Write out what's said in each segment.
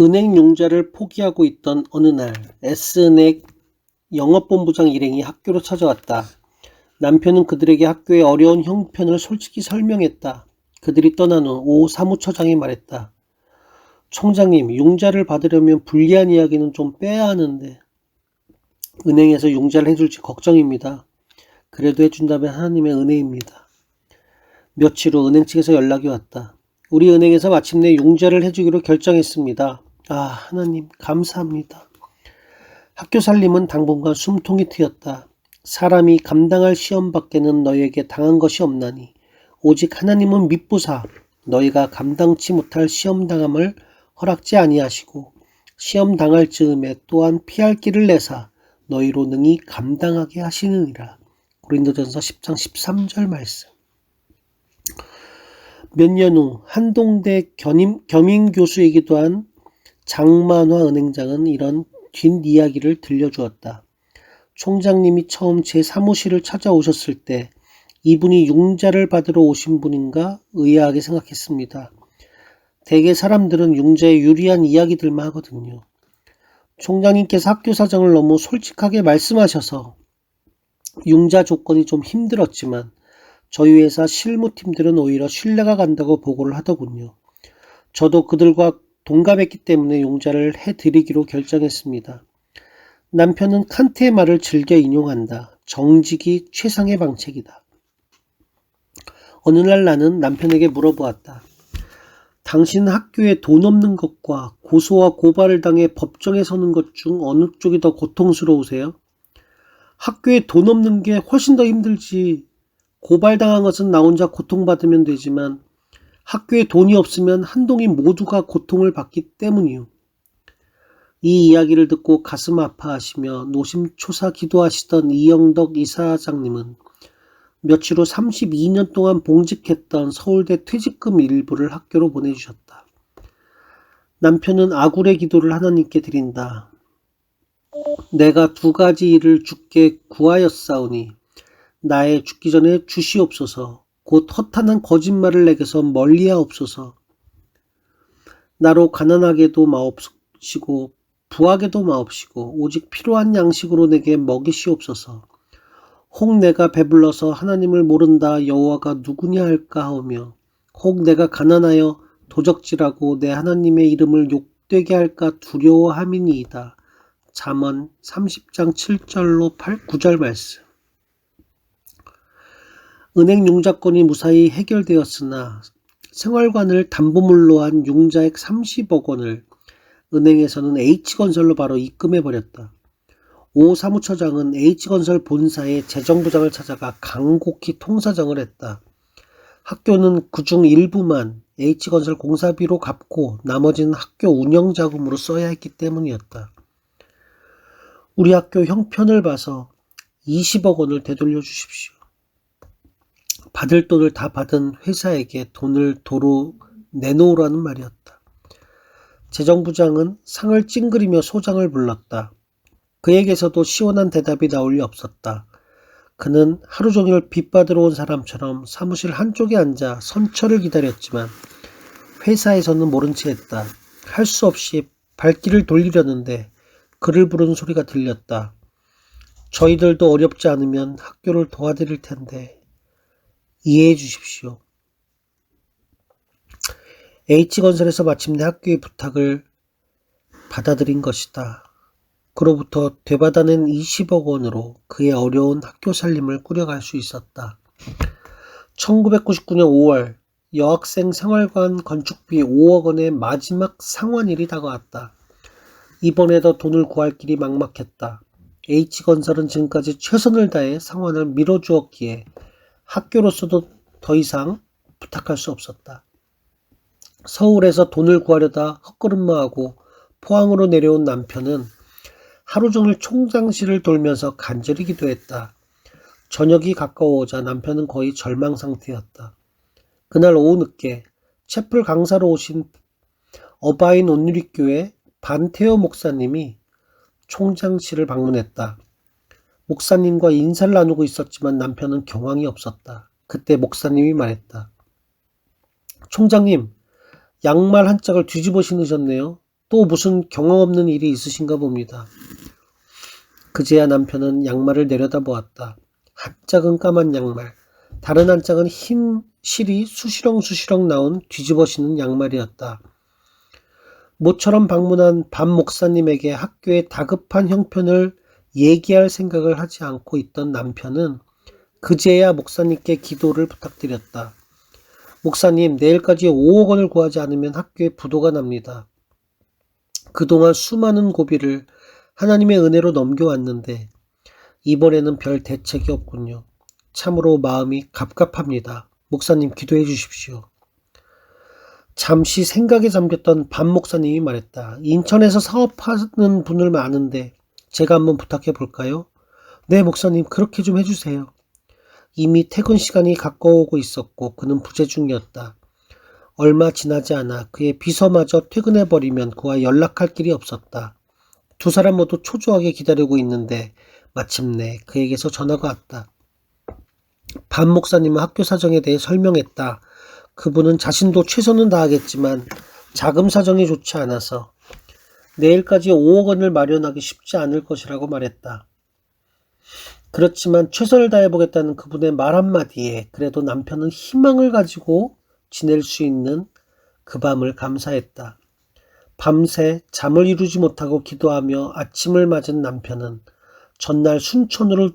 은행 융자를 포기하고 있던 어느 날 S은행 영업본부장 일행이 학교로 찾아왔다. 남편은 그들에게 학교의 어려운 형편을 솔직히 설명했다. 그들이 떠난 후 오 사무처장이 말했다. 총장님, 융자를 받으려면 불리한 이야기는 좀 빼야 하는데 은행에서 융자를 해줄지 걱정입니다. 그래도 해준다면 하나님의 은혜입니다. 며칠 후 은행 측에서 연락이 왔다. 우리 은행에서 마침내 융자를 해주기로 결정했습니다. 아, 하나님 감사합니다. 학교 살림은 당분간 숨통이 트였다. 사람이 감당할 시험 밖에는 너희에게 당한 것이 없나니 오직 하나님은 미쁘사 너희가 감당치 못할 시험당함을 허락지 아니하시고 시험 당할 즈음에 또한 피할 길을 내사 너희로 능히 감당하게 하시느니라. 고린도전서 10장 13절 말씀. 몇 년 후 한동대 겸임교수이기도 한 장만화 은행장은 이런 뒷이야기를 들려주었다. 총장님이 처음 제 사무실을 찾아오셨을 때 이분이 융자를 받으러 오신 분인가 의아하게 생각했습니다. 대개 사람들은 융자에 유리한 이야기들만 하거든요. 총장님께서 학교 사정을 너무 솔직하게 말씀하셔서 융자 조건이 좀 힘들었지만 저희 회사 실무팀들은 오히려 신뢰가 간다고 보고를 하더군요. 저도 그들과 동갑했기 때문에 융자를 해드리기로 결정했습니다. 남편은 칸트의 말을 즐겨 인용한다. 정직이 최상의 방책이다. 어느 날 나는 남편에게 물어보았다. 당신은 학교에 돈 없는 것과 고소와 고발을 당해 법정에 서는 것 중 어느 쪽이 더 고통스러우세요? 학교에 돈 없는 게 훨씬 더 힘들지. 고발당한 것은 나 혼자 고통받으면 되지만 학교에 돈이 없으면 한동이 모두가 고통을 받기 때문이요. 이 이야기를 듣고 가슴 아파하시며 노심초사 기도하시던 이영덕 이사장님은 며칠 후 32년 동안 봉직했던 서울대 퇴직금 일부를 학교로 보내주셨다. 남편은 아굴의 기도를 하나님께 드린다. 내가 두 가지 일을 주께 구하였사오니 나의 죽기 전에 주시옵소서. 곧 허탄한 거짓말을 내게서 멀리하옵소서. 나로 가난하게도 마옵시고 부하게도 마옵시고 오직 필요한 양식으로 내게 먹이시옵소서. 혹 내가 배불러서 하나님을 모른다 여호와가 누구냐 할까 하오며 혹 내가 가난하여 도적질하고 내 하나님의 이름을 욕되게 할까 두려워함이니이다. 잠언 30장 7절로 9절 말씀. 은행 융자건이 무사히 해결되었으나 생활관을 담보물로 한 융자액 30억 원을 은행에서는 H건설로 바로 입금해버렸다. 오 사무처장은 H건설 본사의 재정부장을 찾아가 간곡히 통사정을 했다. 학교는 그중 일부만 H건설 공사비로 갚고 나머지는 학교 운영자금으로 써야 했기 때문이었다. 우리 학교 형편을 봐서 20억 원을 되돌려 주십시오. 받을 돈을 다 받은 회사에게 돈을 도로 내놓으라는 말이었다. 재정부장은 상을 찡그리며 소장을 불렀다. 그에게서도 시원한 대답이 나올 리 없었다. 그는 하루 종일 빚 받으러 온 사람처럼 사무실 한쪽에 앉아 선처를 기다렸지만 회사에서는 모른 채 했다. 할 수 없이 발길을 돌리려는데 그를 부르는 소리가 들렸다. 저희들도 어렵지 않으면 학교를 도와드릴 텐데 이해해 주십시오. H건설에서 마침내 학교의 부탁을 받아들인 것이다. 그로부터 되받아낸 20억 원으로 그의 어려운 학교 살림을 꾸려갈 수 있었다. 1999년 5월 여학생 생활관 건축비 5억 원의 마지막 상환일이 다가왔다. 이번에도 돈을 구할 길이 막막했다. H건설은 지금까지 최선을 다해 상환을 미뤄주었기에 학교로서도 더 이상 부탁할 수 없었다. 서울에서 돈을 구하려다 헛걸음마하고 포항으로 내려온 남편은 하루 종일 총장실을 돌면서 간절히 기도했다. 저녁이 가까워오자 남편은 거의 절망 상태였다. 그날 오후 늦게 채플 강사로 오신 어바인 온누리교회 반태호 목사님이 총장실을 방문했다. 목사님과 인사를 나누고 있었지만 남편은 경황이 없었다. 그때 목사님이 말했다. 총장님, 양말 한 짝을 뒤집어 신으셨네요. 또 무슨 경험 없는 일이 있으신가 봅니다. 그제야 남편은 양말을 내려다보았다. 한 짝은 까만 양말, 다른 한 짝은 흰 실이 수시렁수시렁 나온 뒤집어지는 양말이었다. 모처럼 방문한 반 목사님에게 학교의 다급한 형편을 얘기할 생각을 하지 않고 있던 남편은 그제야 목사님께 기도를 부탁드렸다. 목사님, 내일까지 5억 원을 구하지 않으면 학교에 부도가 납니다. 그동안 수많은 고비를 하나님의 은혜로 넘겨왔는데 이번에는 별 대책이 없군요. 참으로 마음이 갑갑합니다. 목사님 기도해 주십시오. 잠시 생각에 잠겼던 반 목사님이 말했다. 인천에서 사업하는 분을 아는데 제가 한번 부탁해 볼까요? 네, 목사님 그렇게 좀 해주세요. 이미 퇴근 시간이 가까워오고 있었고 그는 부재 중이었다. 얼마 지나지 않아 그의 비서마저 퇴근해버리면 그와 연락할 길이 없었다. 두 사람 모두 초조하게 기다리고 있는데 마침내 그에게서 전화가 왔다. 반 목사님은 학교 사정에 대해 설명했다. 그분은 자신도 최선은 다하겠지만 자금 사정이 좋지 않아서 내일까지 5억 원을 마련하기 쉽지 않을 것이라고 말했다. 그렇지만 최선을 다해보겠다는 그분의 말 한마디에 그래도 남편은 희망을 가지고 지낼 수 있는 그 밤을 감사했다. 밤새 잠을 이루지 못하고 기도하며 아침을 맞은 남편은 전날 순천으로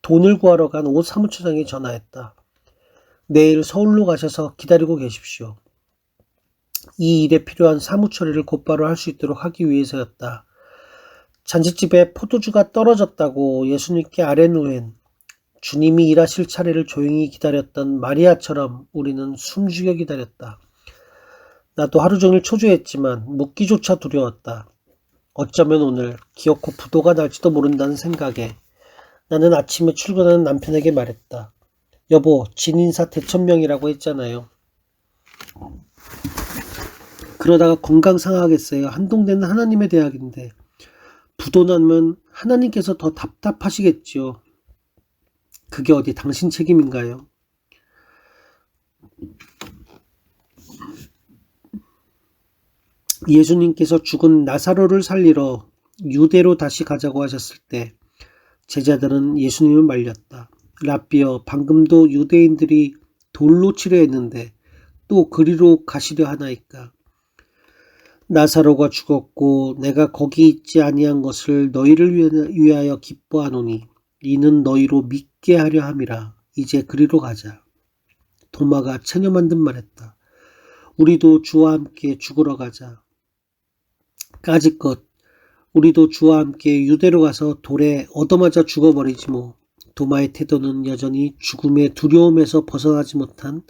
돈을 구하러 간 오 사무처장에 전화했다. 내일 서울로 가셔서 기다리고 계십시오. 이 일에 필요한 사무 처리를 곧바로 할 수 있도록 하기 위해서였다. 잔칫집에 포도주가 떨어졌다고 예수님께 아뢰놓은 주님이 일하실 차례를 조용히 기다렸던 마리아처럼 우리는 숨죽여 기다렸다. 나도 하루 종일 초조했지만 묻기조차 두려웠다. 어쩌면 오늘 기어코 부도가 날지도 모른다는 생각에 나는 아침에 출근하는 남편에게 말했다. 여보, 진인사 대천명이라고 했잖아요. 그러다가 건강 상하겠어요. 한동대는 하나님의 대학인데 부도 나면 하나님께서 더 답답하시겠지요. 그게 어디 당신 책임인가요? 예수님께서 죽은 나사로를 살리러 유대로 다시 가자고 하셨을 때 제자들은 예수님을 말렸다. 라삐여, 방금도 유대인들이 돌로 치려 했는데 또 그리로 가시려 하나이까. 나사로가 죽었고 내가 거기 있지 아니한 것을 너희를 위하여 기뻐하노니 이는 너희로 믿게 하려 함이라. 이제 그리로 가자. 도마가 체념한 듯 말했다. 우리도 주와 함께 죽으러 가자. 까짓것 우리도 주와 함께 유대로 가서 돌에 얻어맞아 죽어버리지 뭐. 도마의 태도는 여전히 죽음의 두려움에서 벗어나지 못한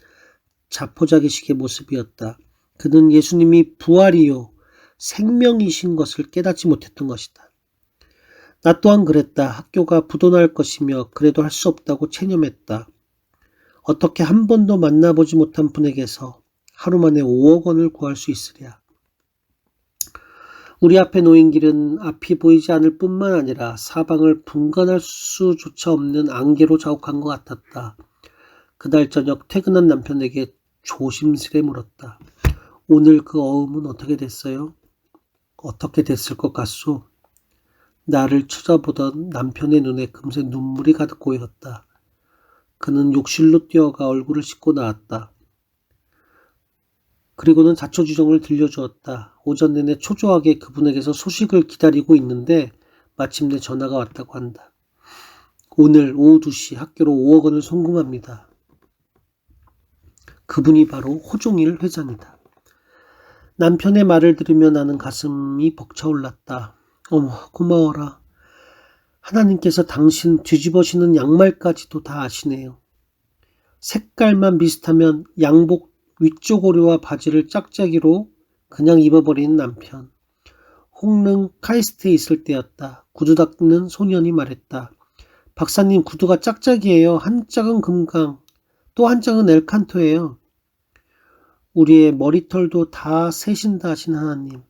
자포자기식의 모습이었다. 그는 예수님이 부활이요 생명이신 것을 깨닫지 못했던 것이다. 나 또한 그랬다. 학교가 부도날 것이며 그래도 할 수 없다고 체념했다. 어떻게 한 번도 만나보지 못한 분에게서 하루 만에 5억 원을 구할 수 있으랴. 우리 앞에 놓인 길은 앞이 보이지 않을 뿐만 아니라 사방을 분간할 수조차 없는 안개로 자욱한 것 같았다. 그날 저녁 퇴근한 남편에게 조심스레 물었다. 오늘 그 어음은 어떻게 됐어요? 어떻게 됐을 것 같소? 나를 쳐다보던 남편의 눈에 금세 눈물이 가득 고였다. 그는 욕실로 뛰어가 얼굴을 씻고 나왔다. 그리고는 자초지종을 들려주었다. 오전 내내 초조하게 그분에게서 소식을 기다리고 있는데 마침내 전화가 왔다고 한다. 오늘 오후 2시 학교로 5억 원을 송금합니다. 그분이 바로 호종일 회장이다. 남편의 말을 들으며 나는 가슴이 벅차올랐다. 어머, 고마워라. 하나님께서 당신 뒤집어지는 양말까지도 다 아시네요. 색깔만 비슷하면 양복 위쪽 오류와 바지를 짝짝이로 그냥 입어버리는 남편. 홍릉 카이스트에 있을 때였다. 구두 닦는 소년이 말했다. 박사님, 구두가 짝짝이에요. 한 짝은 금강, 또 한 짝은 엘칸토예요. 우리의 머리털도 다 세신다 하신 하나님.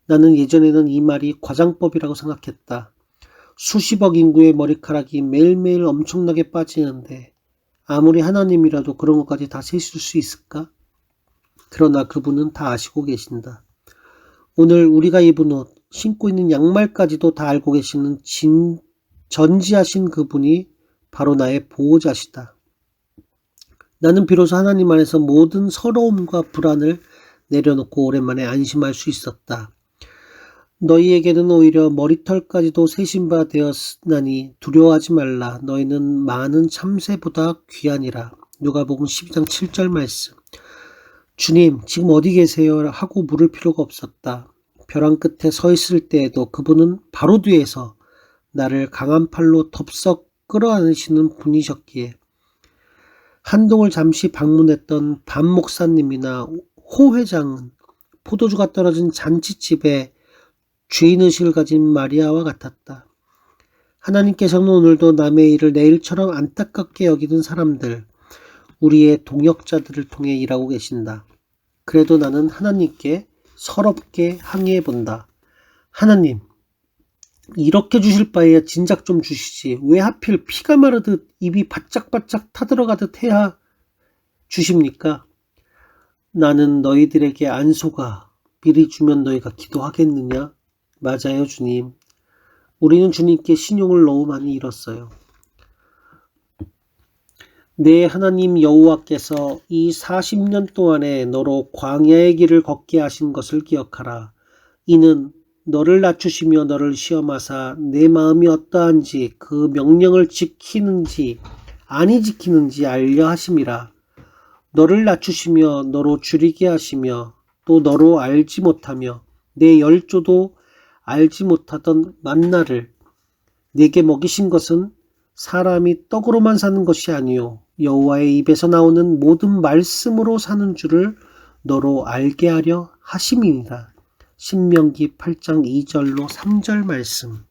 나는 예전에는 이 말이 과장법이라고 생각했다. 수십억 인구의 머리카락이 매일매일 엄청나게 빠지는데 아무리 하나님이라도 그런 것까지 다 세실 수 있을까? 그러나 그분은 다 아시고 계신다. 오늘 우리가 입은 옷, 신고 있는 양말까지도 다 알고 계시는 전지하신 그분이 바로 나의 보호자시다. 나는 비로소 하나님 안에서 모든 서러움과 불안을 내려놓고 오랜만에 안심할 수 있었다. 너희에게는 오히려 머리털까지도 세신 바 되었나니 두려워하지 말라. 너희는 많은 참새보다 귀하니라. 누가복음 12장 7절 말씀. 주님, 지금 어디 계세요? 하고 물을 필요가 없었다. 벼랑 끝에 서 있을 때에도 그분은 바로 뒤에서 나를 강한 팔로 덥석 끌어안으시는 분이셨기에 한동을 잠시 방문했던 반 목사님이나 호 회장은 포도주가 떨어진 잔치집에 주인의식을 가진 마리아와 같았다. 하나님께서는 오늘도 남의 일을 내 일처럼 안타깝게 여기는 사람들, 우리의 동역자들을 통해 일하고 계신다. 그래도 나는 하나님께 서럽게 항의해본다. 하나님, 이렇게 주실 바에야 진작 좀 주시지. 왜 하필 피가 마르듯 입이 바짝바짝 타들어가듯 해야 주십니까? 나는 너희들에게 안 속아. 미리 주면 너희가 기도하겠느냐? 맞아요, 주님. 우리는 주님께 신용을 너무 많이 잃었어요. 내 하나님 여호와께서 이 40년 동안에 너로 광야의 길을 걷게 하신 것을 기억하라. 이는 너를 낮추시며 너를 시험하사 내 마음이 어떠한지 그 명령을 지키는지 아니 지키는지 알려 하심이라. 너를 낮추시며 너로 줄이게 하시며 또 너로 알지 못하며 내 열조도 알지 못하던 만나를 내게 먹이신 것은 사람이 떡으로만 사는 것이 아니요 여호와의 입에서 나오는 모든 말씀으로 사는 줄을 너로 알게 하려 하심이니라. 신명기 8장 2절로 3절 말씀.